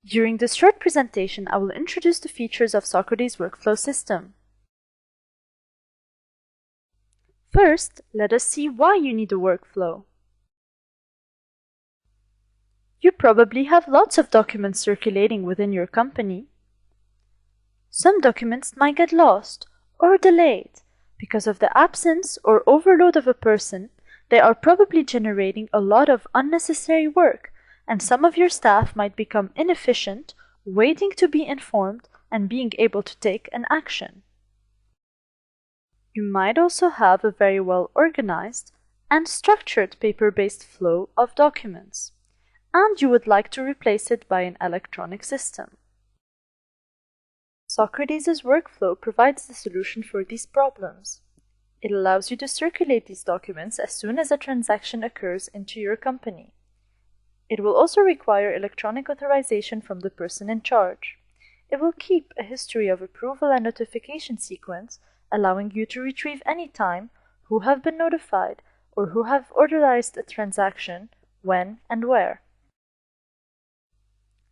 During this short presentation, I will introduce the features of Socrates workflow system. First, let us see why you need a workflow. You probably have lots of documents circulating within your company. Some documents might get lost or delayed. Because of the absence or overload of a person, they are probably generating a lot of unnecessary work, and some of your staff might become inefficient, waiting to be informed and being able to take an action. You might also have a very well organized and structured paper-based flow of documents, and you would like to replace it by an electronic system. Socrates' workflow provides the solution for these problems. It allows you to circulate these documents as soon as a transaction occurs into your company. It will also require electronic authorization from the person in charge. It will keep a history of approval and notification sequence, allowing you to retrieve any time who have been notified or who have authorized a transaction, when and where.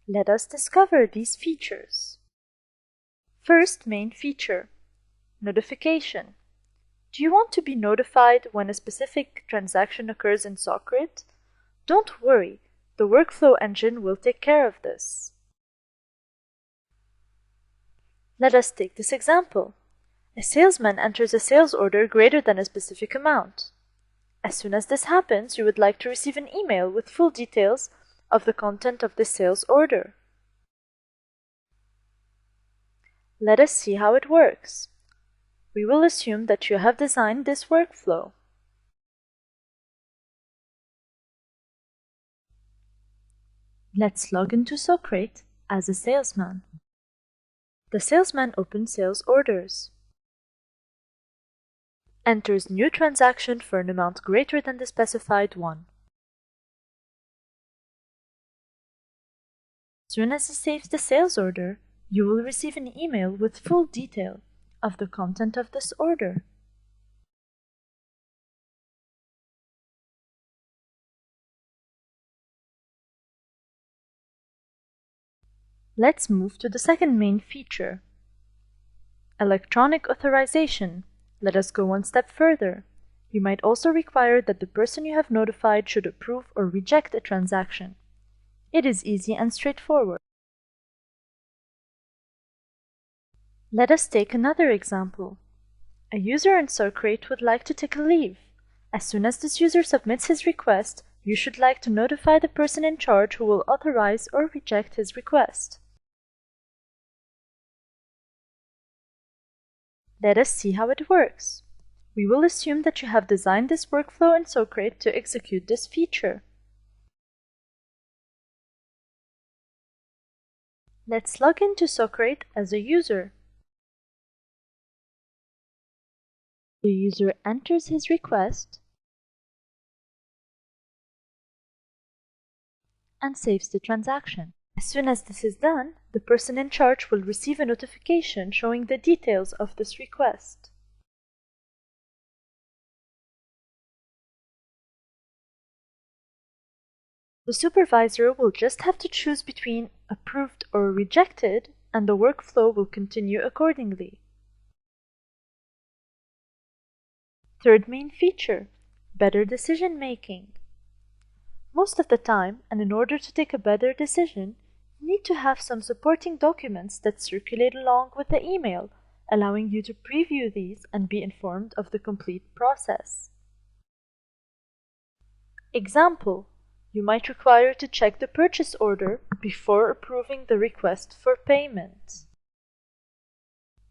Let us discover these features. First main feature, notification. Do you want to be notified when a specific transaction occurs in Socrates? Don't worry, the workflow engine will take care of this. Let us take this example. A salesman enters a sales order greater than a specific amount. As soon as this happens, you would like to receive an email with full details of the content of the sales order. Let us see how it works. We will assume that you have designed this workflow. Let's log into Socrates as a salesman. The salesman opens sales orders, enters new transaction for an amount greater than the specified one. As soon as he saves the sales order, you will receive an email with full detail of the content of this order. Let's move to the second main feature, electronic authorization. Let us go one step further. You might also require that the person you have notified should approve or reject a transaction. It is easy and straightforward. Let us take another example. A user in Socrates would like to take a leave. As soon as this user submits his request, you should like to notify the person in charge who will authorize or reject his request. Let us see how it works. We will assume that you have designed this workflow in Socrates to execute this feature. Let's log into Socrates as a user. The user enters his request and saves the transaction. As soon as this is done, the person in charge will receive a notification showing the details of this request. The supervisor will just have to choose between approved or rejected, and the workflow will continue accordingly. Third main feature, better decision making. Most of the time, and in order to take a better decision, you need to have some supporting documents that circulate along with the email, allowing you to preview these and be informed of the complete process. Example, you might require to check the purchase order before approving the request for payment.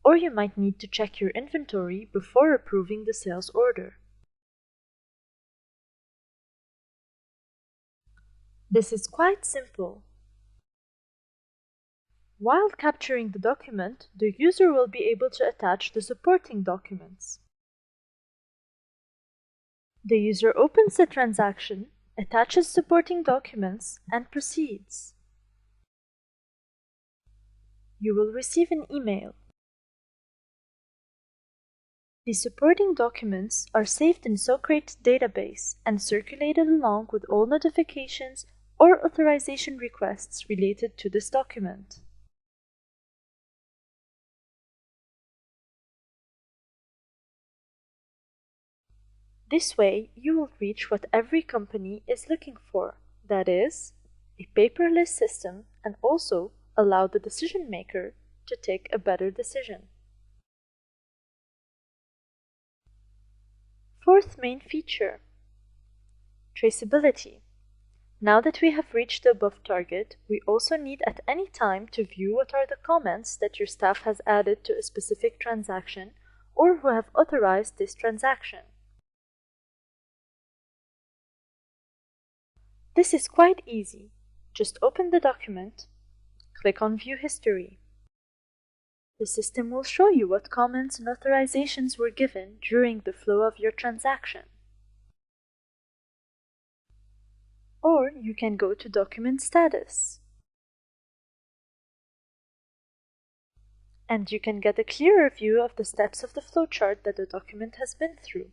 Or you might need to check your inventory before approving the sales order. This is quite simple. While capturing the document, the user will be able to attach the supporting documents. The user opens the transaction, attaches supporting documents, and proceeds. You will receive an email. The supporting documents are saved in Socrates database and circulated along with all notifications or authorization requests related to this document. This way, you will reach what every company is looking for, that is, a paperless system, and also allow the decision maker to take a better decision. Fourth main feature, traceability. Now that we have reached the above target, we also need at any time to view what are the comments that your staff has added to a specific transaction or who have authorized this transaction. This is quite easy. Just open the document, click on View History. The system will show you what comments and authorizations were given during the flow of your transaction. Or you can go to Document Status. And you can get a clearer view of the steps of the flowchart that the document has been through.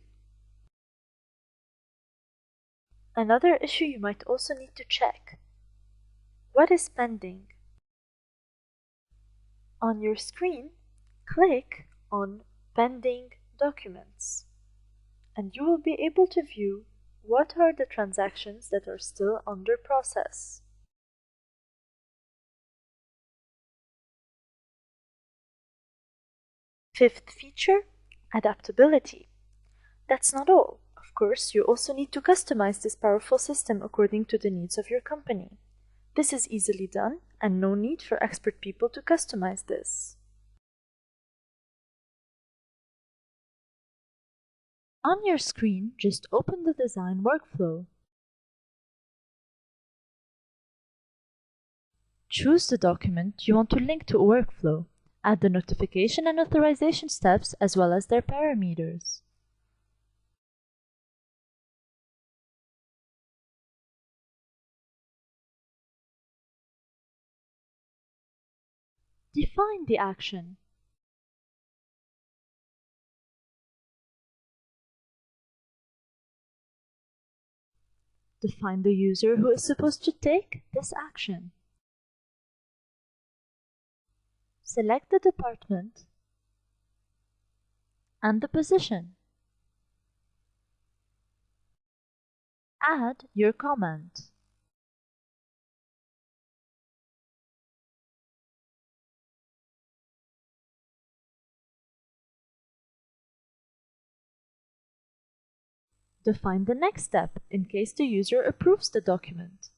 Another issue you might also need to check. What is pending? On your screen, click on Pending Documents, and you will be able to view what are the transactions that are still under process. Fifth feature, adaptability. That's not all. Of course, you also need to customize this powerful system according to the needs of your company. This is easily done, and no need for expert people to customize this. On your screen, just open the design workflow. Choose the document you want to link to a workflow. Add the notification and authorization steps as well as their parameters. Define the action. Define the user who is supposed to take this action. Select the department and the position. Add your comment. Define the next step in case the user approves the document.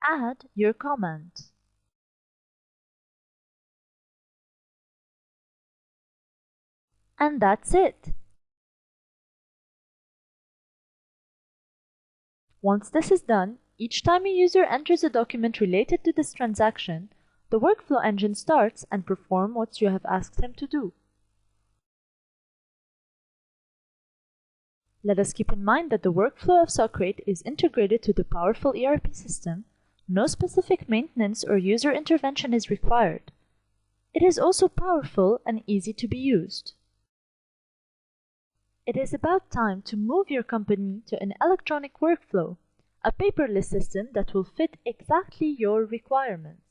Add your comment. And that's it. Once this is done, each time a user enters a document related to this transaction, the workflow engine starts and performs what you have asked him to do. Let us keep in mind that the workflow of Socrate is integrated to the powerful ERP system. No specific maintenance or user intervention is required. It is also powerful and easy to be used. It is about time to move your company to an electronic workflow, a paperless system that will fit exactly your requirements.